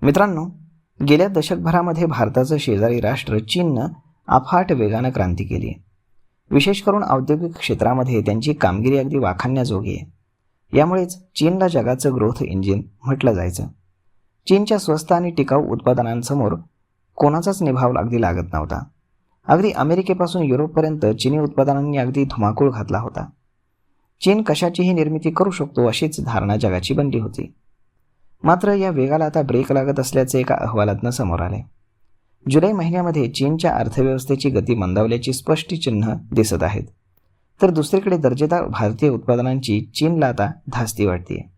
मित्रांनो, गेल्या दशकभरामध्ये भारताचं शेजारी राष्ट्र चीननं अफाट वेगानं क्रांती केली आहे. विशेष करून औद्योगिक क्षेत्रामध्ये त्यांची कामगिरी अगदी वाखाणण्याजोगी आहे. यामुळेच चीनला जगाचं ग्रोथ इंजिन म्हटलं जायचं. चीनच्या स्वस्त आणि टिकाऊ उत्पादनांसमोर कोणाचाच निभाव अगदी लागत नव्हता. अगदी अमेरिकेपासून युरोपपर्यंत चीनी उत्पादनांनी अगदी धुमाकूळ घातला होता. चीन कशाचीही निर्मिती करू शकतो अशीच धारणा जगाची बनली होती. मात्र या वेगाला आता ब्रेक लागत असल्याचे एका अहवालातनं समोर आले. जुलै महिन्यामध्ये चीनच्या अर्थव्यवस्थेची गती मंदावल्याची स्पष्ट चिन्ह दिसत आहेत. तर दुसरीकडे दर्जेदार भारतीय उत्पादनांची चीनला आता धास्ती वाटते.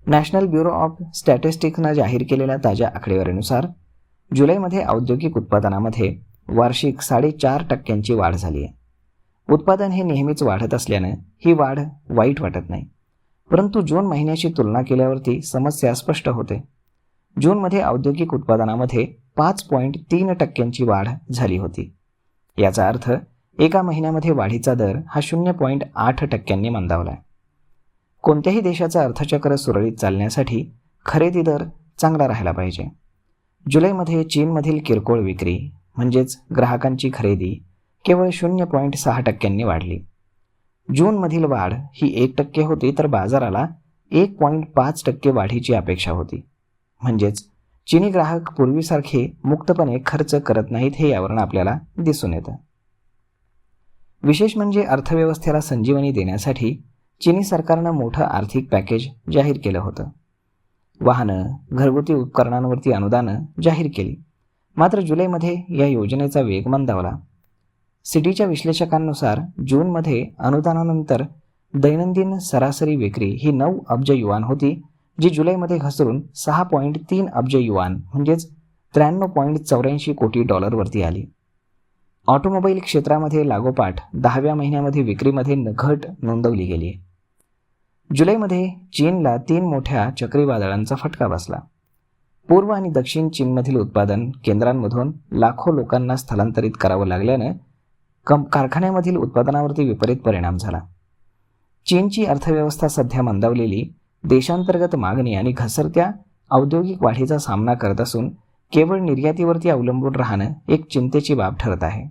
नॅशनल ब्युरो ऑफ स्टॅटिस्टिक्सनं जाहीर केलेल्या ताज्या आकडेवारीनुसार जुलैमध्ये औद्योगिक उत्पादनामध्ये वार्षिक 4.5% वाढ झाली आहे. उत्पादन हे नेहमीच वाढत असल्यानं ही वाढ वाईट वाटत नाही. परंतु जून महिन्याशी तुलना केल्यावरती समस्या स्पष्ट होते. जूनमध्ये औद्योगिक उत्पादनामध्ये 5.3% वाढ झाली होती. याचा अर्थ एका महिन्यामध्ये वाढीचा दर हा 0.8% मंदावला आहे. कोणत्याही देशाचं अर्थचक्र सुरळीत चालण्यासाठी खरेदी दर चांगला राहायला पाहिजे. जुलैमध्ये चीनमधील किरकोळ विक्री म्हणजेच ग्राहकांची खरेदी केवळ 0.6% वाढली. जूनमधील वाढ ही 1% होती, तर बाजाराला 1.5% वाढीची अपेक्षा होती. म्हणजेच चीनी ग्राहक पूर्वीसारखे मुक्तपणे खर्च करत नाहीत हे यावरून आपल्याला दिसून येतं. विशेष म्हणजे अर्थव्यवस्थेला संजीवनी देण्यासाठी चीनी सरकारनं मोठं आर्थिक पॅकेज जाहीर केलं होतं. वाहनं, घरगुती उपकरणांवरती अनुदानं जाहीर केली. मात्र जुलैमध्ये या योजनेचा वेग मंदावला. सिटीच्या विश्लेषकांनुसार जूनमध्ये अनुदानानंतर दैनंदिन सरासरी विक्री ही 9 अब्ज युआन होती, जी जुलैमध्ये घसरून 6.3 अब्ज युआन म्हणजेच $93.84 कोटी वरती आली. ऑटोमोबाईल क्षेत्रामध्ये लागोपाठ 10व्या महिन्यामध्ये विक्रीमध्ये घट नोंदवली गेली. जुलैमध्ये चीनला 3 मोठ्या चक्रीवादळांचा फटका बसला. पूर्व आणि दक्षिण चीनमधील उत्पादन केंद्रांमधून लाखो लोकांना स्थलांतरित करावं लागल्यानं कारखान्यामधील उत्पादनावरती विपरीत परिणाम झाला. चीनची अर्थव्यवस्था सध्या मंदावलेली देशांतर्गत मागणी आणि घसरत्या औद्योगिक वाढीचा सामना करत असून केवळ निर्यातीवरती अवलंबून राहणं एक चिंतेची बाब ठरत आहे.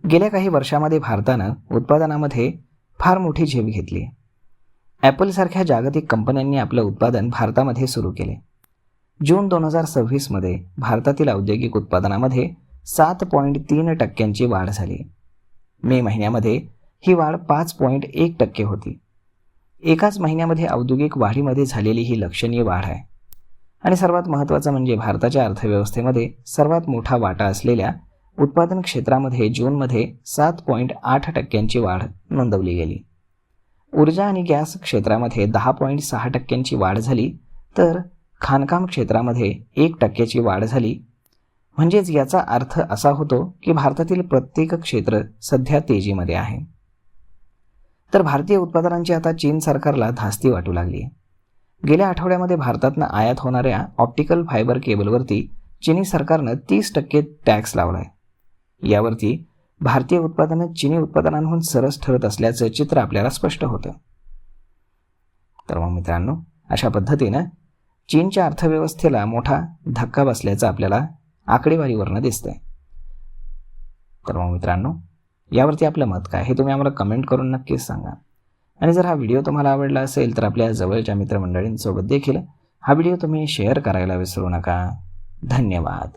गेल्या काही वर्षामध्ये भारतानं उत्पादनामध्ये फार मोठी झेप घेतली. ॲपलसारख्या जागतिक कंपन्यांनी आपलं उत्पादन भारतामध्ये सुरू केले. जून 2026मध्ये भारतातील औद्योगिक उत्पादनामध्ये 7.3% वाढ झाली. मे महिन्यामध्ये ही वाढ 5.1% होती. एकाच महिन्यामध्ये औद्योगिक वाढीमध्ये झालेली ही लक्षणीय वाढ आहे. आणि सर्वात महत्त्वाचं म्हणजे भारताच्या अर्थव्यवस्थेमध्ये सर्वात मोठा वाटा असलेल्या उत्पादन क्षेत्रामध्ये जूनमध्ये 7.8% वाढ नोंदवली गेली. ऊर्जा आणि गॅस क्षेत्रामध्ये 10.6% वाढ झाली, तर खाणकाम क्षेत्रामध्ये 1% वाढ झाली. म्हणजेच याचा अर्थ असा होतो की भारतातील प्रत्येक क्षेत्र सध्या तेजीमध्ये आहे. तर भारतीय उत्पादनांची आता चीन सरकारला धास्ती वाटू लागली. गेल्या आठवड्यामध्ये भारतातनं आयात होणाऱ्या ऑप्टिकल फायबर केबलवरती चीनी सरकारनं 30% टॅक्स लावलाय. यावरती भारतीय उत्पादनं चीनी उत्पादनांहून सरस ठरत असल्याचं चित्र आपल्याला स्पष्ट होतं. तर मग मित्रांनो, अशा पद्धतीनं चीनच्या अर्थव्यवस्थेला मोठा धक्का बसल्याचं आपल्याला आकडेवारीवरनं दिसतंय. तर मग मित्रांनो, यावरती आपलं मत काय हे तुम्ही आम्हाला कमेंट करून नक्कीच सांगा. आणि जर हा व्हिडिओ तुम्हाला आवडला असेल तर आपल्या जवळच्या मित्रमंडळींसोबत देखील हा व्हिडिओ तुम्ही शेअर करायला विसरू नका. धन्यवाद.